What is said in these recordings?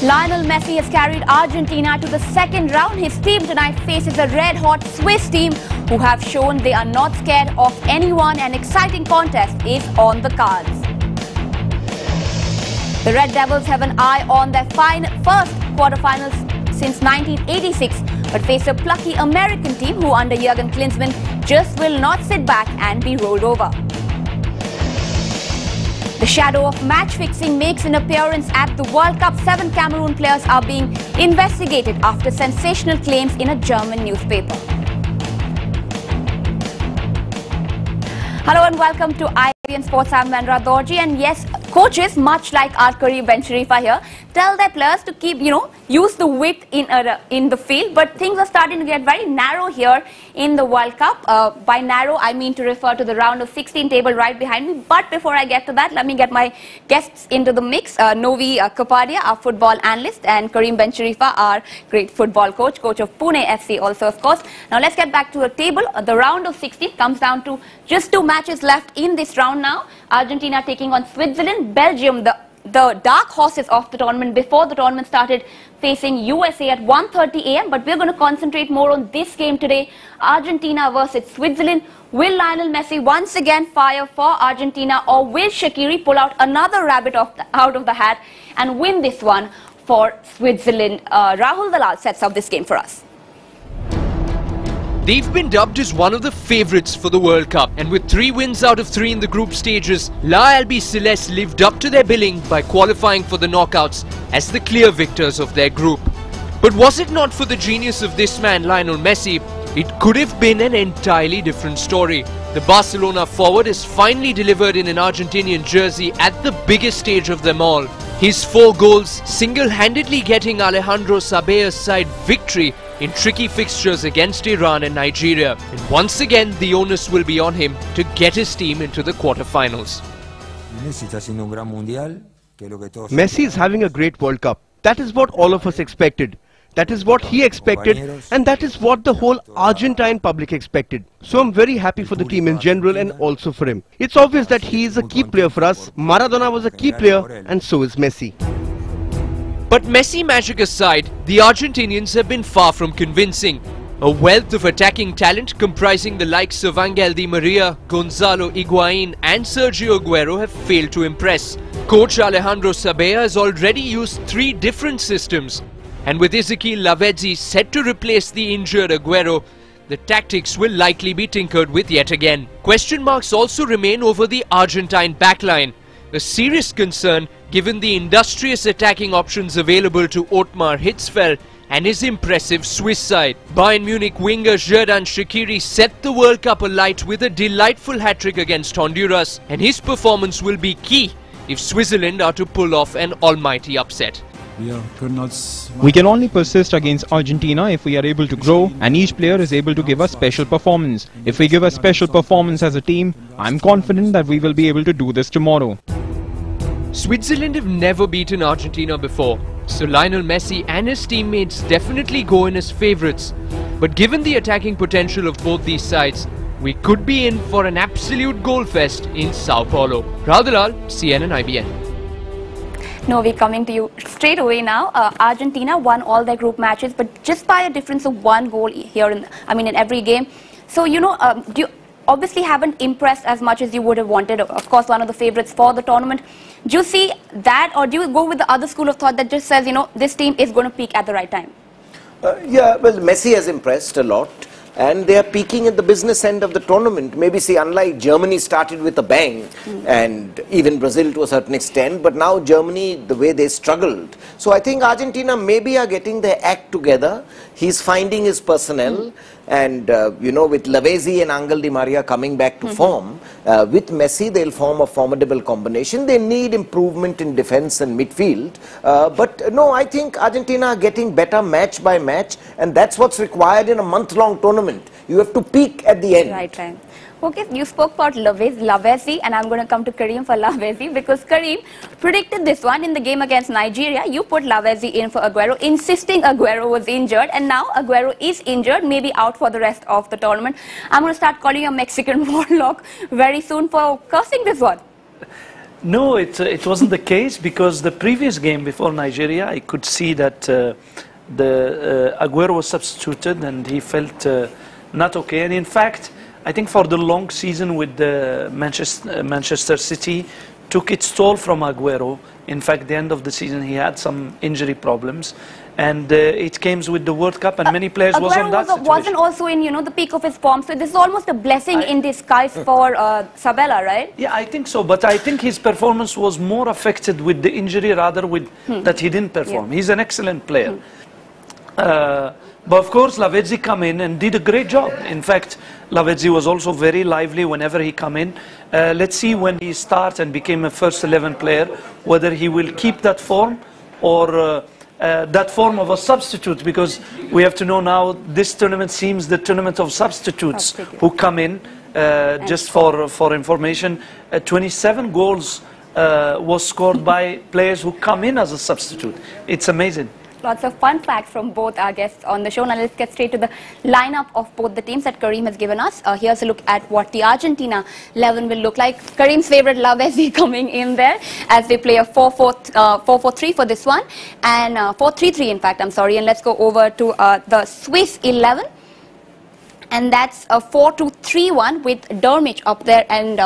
Lionel Messi has carried Argentina to the second round. His team tonight faces a red-hot Swiss team who have shown they are not scared of anyone. An exciting contest is on the cards. The Red Devils have an eye on their first quarterfinals since 1986, but face a plucky American team who under Jurgen Klinsmann just will not sit back and be rolled over. The shadow of match fixing makes an appearance at the World Cup. 7 Cameroon players are being investigated after sensational claims in a German newspaper. Hello and welcome to IBN Sports. I'm Vendra Dorji, and yes, coaches, much like our Kareem Ben-Sharifa here, tell their players to keep, use the width in the field, but things are starting to get very narrow here in the World Cup. By narrow, I mean to refer to the round of 16 table right behind me. But before I get to that, let me get my guests into the mix. Novi Kapadia, our football analyst, and Kareem Ben-Sharifa, our great football coach of Pune FC also, of course. Now let's get back to the table. The round of 16 comes down to just 2 matches left in this round now. Argentina taking on Switzerland, Belgium, the dark horses of the tournament before the tournament started, facing USA at 1:30 a.m. But we're going to concentrate more on this game today. Argentina versus Switzerland. Will Lionel Messi once again fire for Argentina, or will Shaqiri pull out another rabbit out of the hat and win this one for Switzerland? Rahul Dalal sets up this game for us. They've been dubbed as one of the favourites for the World Cup, and with 3 wins out of 3 in the group stages, La Albiceleste lived up to their billing by qualifying for the knockouts as the clear victors of their group. But was it not for the genius of this man, Lionel Messi, it could have been an entirely different story. The Barcelona forward has finally delivered in an Argentinian jersey at the biggest stage of them all. His 4 goals single-handedly getting Alejandro Sabea's side victory in tricky fixtures against Iran and Nigeria. And once again, the onus will be on him to get his team into the quarterfinals. Messi is having a great World Cup. That is what all of us expected. That is what he expected, and that is what the whole Argentine public expected. So I'm very happy for the team in general and also for him. It's obvious that he is a key player for us. Maradona was a key player, and so is Messi. But Messi magic aside, the Argentinians have been far from convincing. A wealth of attacking talent comprising the likes of Angel Di Maria, Gonzalo Higuain and Sergio Aguero have failed to impress. Coach Alejandro Sabea has already used 3 different systems. And with Ezequiel Lavezzi set to replace the injured Aguero, the tactics will likely be tinkered with yet again. Question marks also remain over the Argentine backline, a serious concern given the industrious attacking options available to Otmar Hitzfeld and his impressive Swiss side. Bayern Munich winger Xherdan Shaqiri set the World Cup alight with a delightful hat-trick against Honduras, and his performance will be key if Switzerland are to pull off an almighty upset. We can only persist against Argentina if we are able to grow and each player is able to give a special performance. If we give a special performance as a team, I'm confident that we will be able to do this tomorrow. Switzerland have never beaten Argentina before, so Lionel Messi and his teammates definitely go in as favourites. But given the attacking potential of both these sides, we could be in for an absolute goal fest in Sao Paulo. Rahul Dalal, CNN IBN. Novi, coming to you straight away now. Argentina won all their group matches, but just by a difference of 1 goal here in every game. So, you obviously haven't impressed as much as you would have wanted. Of course, one of the favourites for the tournament. Do you see that, or do you go with the other school of thought that just says, this team is going to peak at the right time? Yeah, well, Messi has impressed a lot, and they are peaking at the business end of the tournament. Maybe, see, unlike Germany started with a bang, and even Brazil to a certain extent, but now Germany, the way they struggled. So I think Argentina maybe are getting their act together. He's finding his personnel, and with Lavezzi and Angel Di Maria coming back to form, with Messi they'll form a formidable combination. They need improvement in defense and midfield, but no, I think Argentina are getting better match by match, and that's what's required in a month-long tournament. You have to peak at the end. Right time. Okay, you spoke about Lavezzi, and I'm going to come to Kareem for Lavezzi, because Kareem predicted this one in the game against Nigeria. You put Lavezzi in for Aguero, insisting Aguero was injured, and now Aguero is injured, maybe out for the rest of the tournament. I'm going to start calling you a Mexican warlock very soon for cursing this one. No, it wasn't the case, because the previous game before Nigeria, I could see that Aguero was substituted and he felt not okay. And in fact, I think for the long season with the Manchester City took its toll from Aguero. In fact, the end of the season he had some injury problems, and it came with the World Cup, and many players Aguero wasn't also in the peak of his form, so this is almost a blessing in disguise for Sabella, right? Yeah, I think so, but I think his performance was more affected with the injury rather with that he didn't perform. He's an excellent player. But of course, Lavezzi come in and did a great job. In fact, Lavezzi was also very lively whenever he come in. Let's see when he starts and became a first 11 player, whether he will keep that form or that form of a substitute, because we have to know now this tournament seems the tournament of substitutes who come in. Just for information, 27 goals was scored by players who come in as a substitute. It's amazing. Lots of fun facts from both our guests on the show. Now let's get straight to the lineup of both the teams that Kareem has given us. Here's a look at what the Argentina 11 will look like. Kareem's favorite Lavezzi coming in there as they play a 4-4-3 for this one, and 4-3-3 in fact, I'm sorry. And let's go over to the Swiss 11. And that's a 4-2-3-1 with Dermich up there and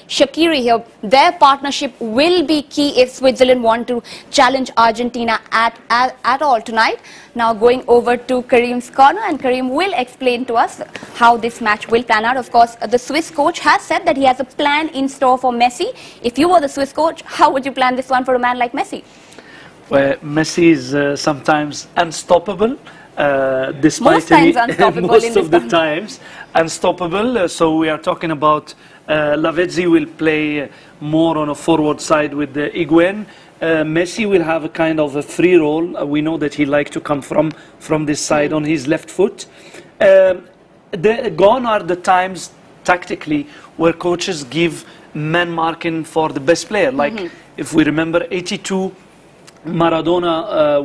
Shaqiri here. Their partnership will be key if Switzerland want to challenge Argentina at all tonight. Now going over to Kareem's corner, and Kareem will explain to us how this match will plan out. Of course, the Swiss coach has said that he has a plan in store for Messi. If you were the Swiss coach, how would you plan this one for a man like Messi? Well, Messi is sometimes unstoppable. most Despite times unstoppable most of the times unstoppable. So we are talking about Lavezzi will play more on a forward side with Higuain. Messi will have a kind of a free role. We know that he likes to come from this side on his left foot. Gone are the times tactically where coaches give man marking for the best player. Like if we remember 82. Maradona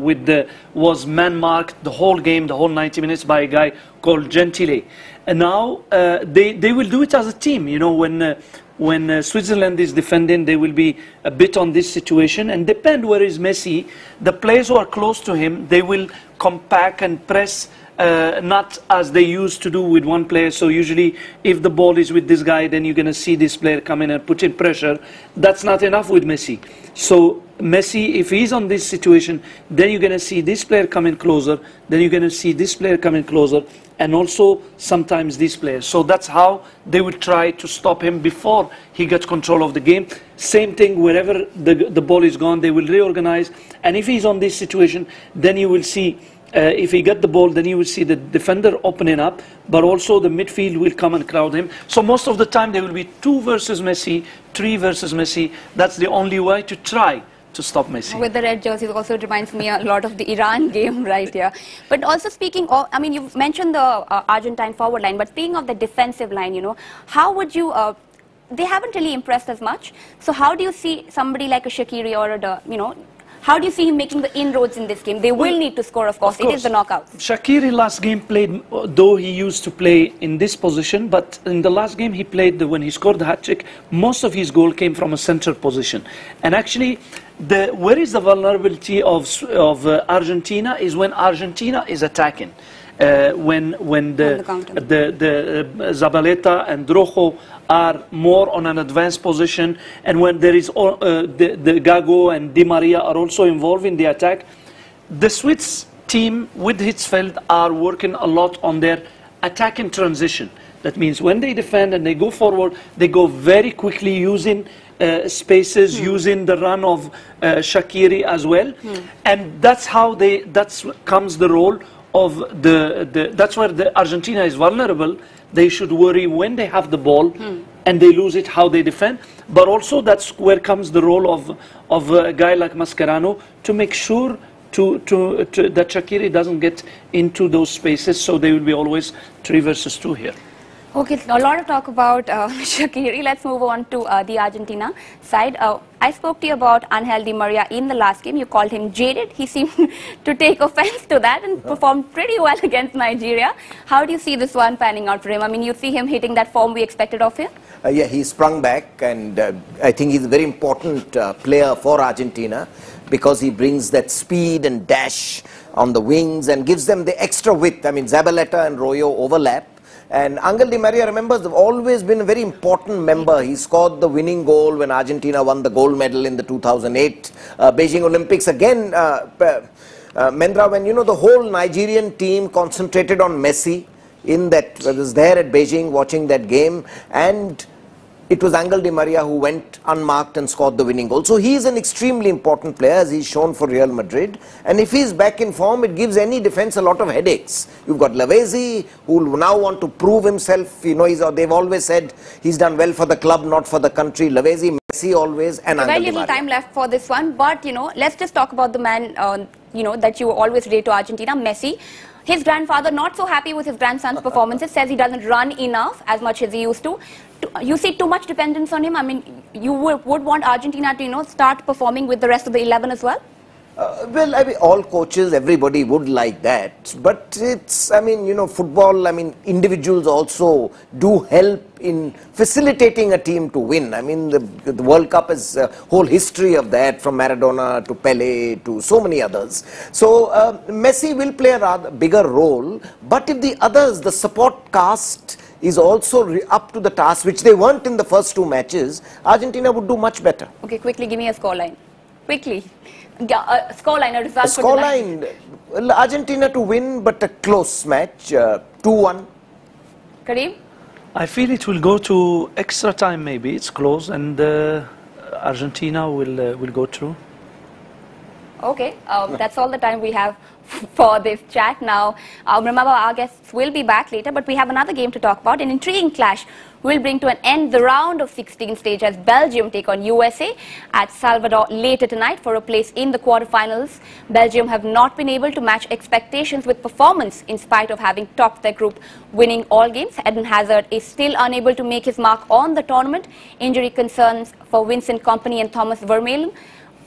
was man marked the whole game, the whole 90 minutes by a guy called Gentile. And now they will do it as a team. You know, when Switzerland is defending, they will be a bit on this situation. And depend where is Messi, the players who are close to him, they will compact and press. Not as they used to do with one player. So usually if the ball is with this guy, then you're going to see this player come in and put in pressure. That's not enough with Messi. So Messi, if he's on this situation, then you're going to see this player coming closer, then you're going to see this player coming closer, and also sometimes this player. So that's how they will try to stop him before he gets control of the game. Same thing, wherever the ball is gone, they will reorganize. And if he's on this situation, then you will see if he get the ball, then you will see the defender opening up, but also the midfield will come and crowd him. So most of the time there will be 2 versus Messi, 3 versus Messi. That's the only way to try to stop Messi. With the red jerseys also reminds me a lot of the Iran game right here. But also speaking of, I mean, you've mentioned the Argentine forward line, but speaking of the defensive line, you know, how would you, they haven't really impressed as much. So how do you see somebody like a Shaqiri or a, you know, how do you see him making the inroads in this game? They will need to score, of course. It is the knockout. Shaqiri last game played, though he used to play in this position, but in the last game he played, when he scored the hat-trick, most of his goal came from a center position. And actually, where is the vulnerability of Argentina is when Argentina is attacking. When the Zabaleta and Rojo are more on an advanced position, and when there is the Gago and Di Maria are also involved in the attack, the Swiss team with Hitzfeld are working a lot on their attacking transition. That means when they defend and they go forward, they go very quickly using spaces, using the run of Shaqiri as well, and that's how comes the role of that's where the Argentina is vulnerable. They should worry when they have the ball and they lose it, how they defend. But also that's where comes the role of a guy like Mascherano to make sure that Shaqiri doesn't get into those spaces. So they will be always 3 versus 2 here. Okay, a lot of talk about Shaqiri. Let's move on to the Argentina side. I spoke to you about Angel Di Maria in the last game. You called him jaded. He seemed to take offense to that and performed pretty well against Nigeria. How do you see this one panning out for him? I mean, you see him hitting that form we expected of him? Yeah, he sprung back, and I think he's a very important player for Argentina because he brings that speed and dash on the wings and gives them the extra width. I mean, Zabaleta and Royo overlap. And Angel Di Maria, remember, has always been a very important member. He scored the winning goal when Argentina won the gold medal in the 2008 Beijing Olympics. Again, Mendra, when the whole Nigerian team concentrated on Messi, was there at Beijing watching that game, and it was Angel Di Maria who went unmarked and scored the winning goal. So he is an extremely important player, as he's shown for Real Madrid. And if he's back in form, it gives any defense a lot of headaches. You've got Lavezzi, who will now want to prove himself. They've always said he's done well for the club, not for the country. Lavezzi, Messi always, and Angel Di Maria. Very little time left for this one, but let's just talk about the man that you always relate to Argentina, Messi. His grandfather, not so happy with his grandson's performances, says he doesn't run enough as much as he used to. You see too much dependence on him? I mean, you would want Argentina to, start performing with the rest of the 11 as well? Well, I mean, all coaches, everybody would like that. But it's, football, individuals also do help in facilitating a team to win. I mean, the World Cup is a whole history of that, from Maradona to Pele to so many others. So, Messi will play a rather bigger role. But if the others, the support cast, is also up to the task, which they weren't in the first two matches, Argentina would do much better. Okay, quickly give me a scoreline. Quickly. Scoreline, a result for tonight. Scoreline, Argentina to win, but a close match, 2-1. Kareem? I feel it will go to extra time, maybe. It's close, and Argentina will go through. Okay, that's all the time we have for this chat now. Remember, our guests will be back later, but we have another game to talk about. An intriguing clash will bring to an end the round of 16 stage as Belgium take on USA at Salvador later tonight for a place in the quarterfinals. Belgium have not been able to match expectations with performance in spite of having topped their group, winning all games. Eden Hazard is still unable to make his mark on the tournament. Injury concerns for Vincent Kompany and Thomas Vermaelen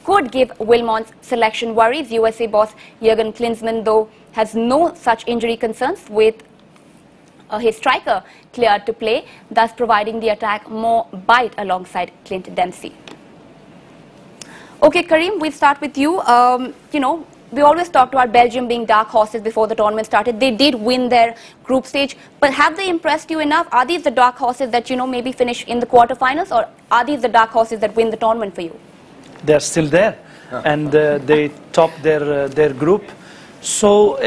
could give Wilmont's selection worries. USA boss Jurgen Klinsmann, though, has no such injury concerns, with his striker cleared to play, thus providing the attack more bite alongside Clint Dempsey. Okay, Kareem, we'll start with you. We always talked about Belgium being dark horses before the tournament started. They did win their group stage, but have they impressed you enough? Are these the dark horses that, maybe finish in the quarterfinals, or are these the dark horses that win the tournament for you? They're still there, and they topped their group. So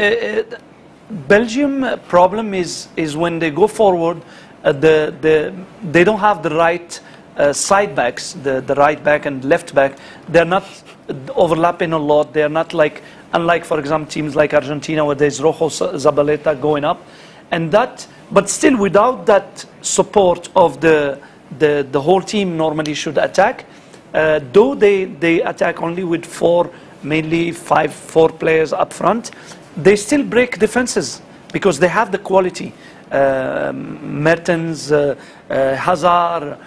Belgium problem is when they go forward, they don't have the right side backs, the right back and left back. They're not overlapping a lot. They're not unlike, for example, teams like Argentina, where there's Rojo, Zabaleta going up, and that. But still, without that support of the whole team, normally should attack. Though they attack only with mainly four players up front, they still break defenses because they have the quality. Mertens, Hazard,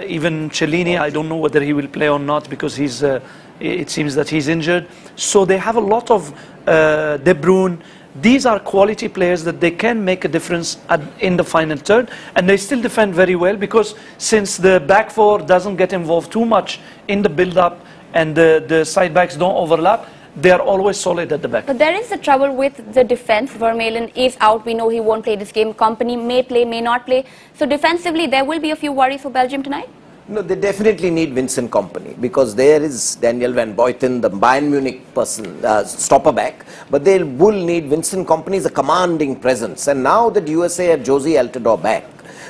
even Cellini, I don't know whether he will play or not because it seems that he's injured. So they have a lot of De Bruyne. These are quality players that they can make a difference in the final third, and they still defend very well because since the back four doesn't get involved too much in the build-up and the side backs don't overlap, they are always solid at the back. But there is the trouble with the defense. Vermaelen is out. We know he won't play this game. Kompany may play, may not play. So defensively, there will be a few worries for Belgium tonight? No, they definitely need Vincent Kompany because there is Daniel van Buiten, the Bayern Munich person, stopper back. But they will need Vincent Kompany as a commanding presence. And now that USA have Josie Altidore back,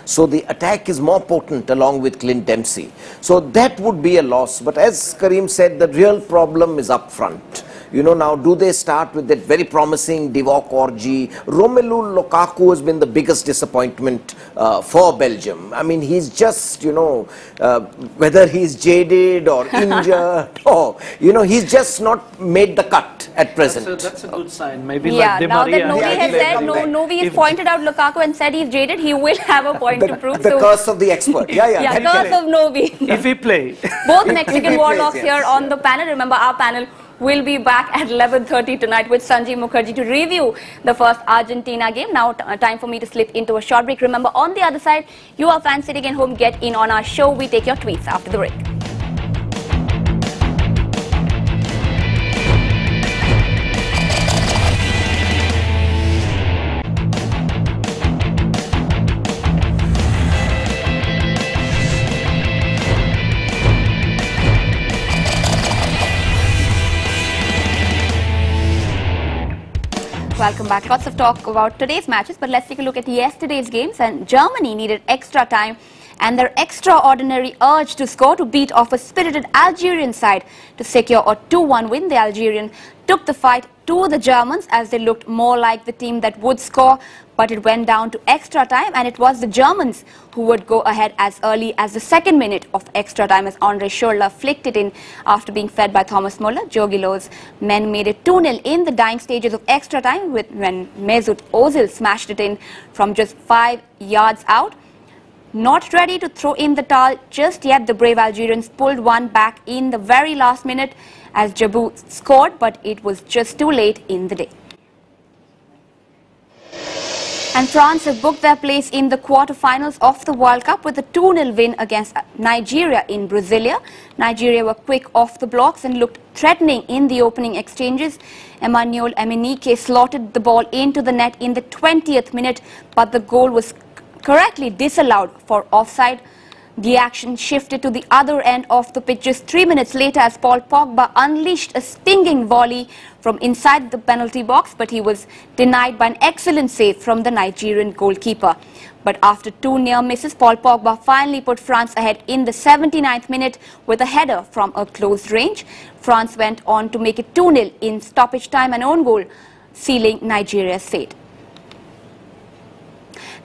so the attack is more potent along with Clint Dempsey. So that would be a loss. But as Kareem said, the real problem is up front. You know, now do they start with that very promising Divock Orji? Romelu Lukaku has been the biggest disappointment for Belgium. I mean, he's just, you know, whether he's jaded or injured or, you know, he's just not made the cut at present. That's a good sign. Maybe Yeah, like Di now that Maria. Novi has said, Novi has pointed out Lukaku and said he's jaded, he will have a point to prove. The curse of the expert. Yeah, the curse of Novi. If he play. Both Mexican warlocks here on the panel. Remember, our panel will be back at 11:30 tonight with Sanjeev Mukherjee to review the first Argentina game. Now, time for me to slip into a short break. Remember, on the other side, you are fans sitting at home, get in on our show. We take your tweets after the break. Welcome back. Lots of talk about today's matches, but let's take a look at yesterday's games. And Germany needed extra time and their extraordinary urge to score to beat off a spirited Algerian side to secure a 2-1 win. The Algerian took the fight to the Germans as they looked more like the team that would score, but it went down to extra time, and it was the Germans who would go ahead as early as the second minute of extra time as Andre Schürrle flicked it in after being fed by Thomas Muller. Jogi Löw's men made it 2-0 in the dying stages of extra time when Mesut Ozil smashed it in from just 5 yards out. Not ready to throw in the towel just yet, the brave Algerians pulled one back in the very last minute as Jabou scored, but it was just too late in the day. And France have booked their place in the quarterfinals of the World Cup with a 2-0 win against Nigeria in Brasilia. Nigeria were quick off the blocks and looked threatening in the opening exchanges. Emmanuel Emenike slotted the ball into the net in the 20th minute, but the goal was correctly disallowed for offside. The action shifted to the other end of the pitch just 3 minutes later as Paul Pogba unleashed a stinging volley from inside the penalty box, but he was denied by an excellent save from the Nigerian goalkeeper. But after 2 near misses, Paul Pogba finally put France ahead in the 79th minute with a header from a close range. France went on to make it 2-0 in stoppage time and own goal, sealing Nigeria's fate.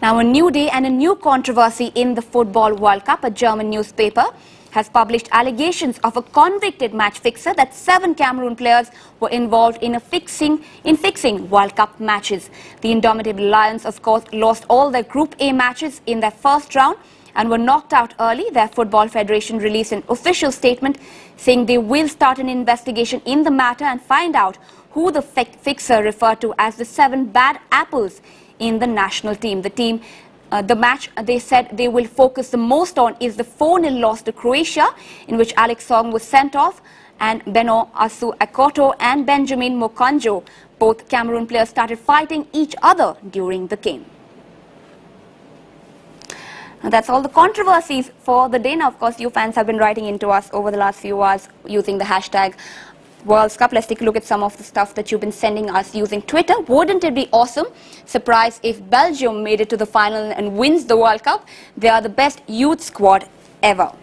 Now, a new day and a new controversy in the Football World Cup. A German newspaper has published allegations of a convicted match fixer that 7 Cameroon players were involved in fixing World Cup matches. The indomitable Lions, of course, lost all their Group A matches in their first round and were knocked out early. Their Football Federation released an official statement saying they will start an investigation in the matter and find out who the fixer referred to as the 7 bad apples in the national team. The match they said they will focus the most on is the 4-0 loss to Croatia, in which Alex Song was sent off, and Beno Asu Akoto and Benjamin Mokanjo, both Cameroon players, started fighting each other during the game. Now, that's all the controversies for the day. Now, of course, you fans have been writing into us over the last few hours using the hashtag World Cup. Let's take a look at some of the stuff that you've been sending us using Twitter. Wouldn't it be awesome? Surprise if Belgium made it to the final and wins the World Cup. They are the best youth squad ever.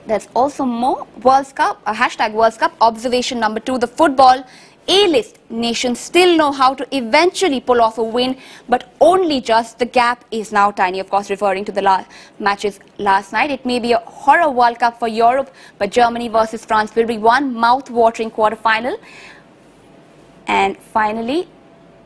There's also more World Cup, hashtag World Cup. Observation number 2, the football A-list nations still know how to eventually pull off a win, but only just. The gap is now tiny, of course, referring to the matches last night. It may be a horror World Cup for Europe, but Germany versus France will be one mouth-watering quarter-final. And finally,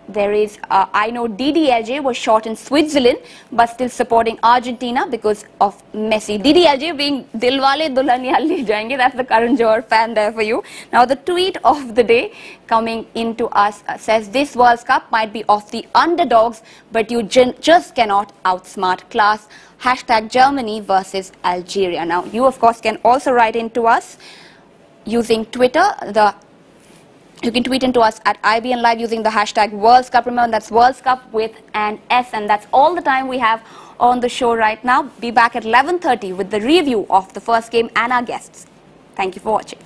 there is, I know DDLJ was shot in Switzerland, but still supporting Argentina because of Messi. DDLJ being Dilwale Dulhaniya Le Jayenge, that's the Karan Johar fan there for you. Now, the tweet of the day coming into us says, this World Cup might be of the underdogs, but you just cannot outsmart class. Hashtag Germany versus Algeria. Now, you, of course, can also write into us using Twitter. You can tweet into us at IBN Live using the hashtag World Cup. Remember, that's World Cup with an S. And that's all the time we have on the show right now. Be back at 11:30 with the review of the first game and our guests. Thank you for watching.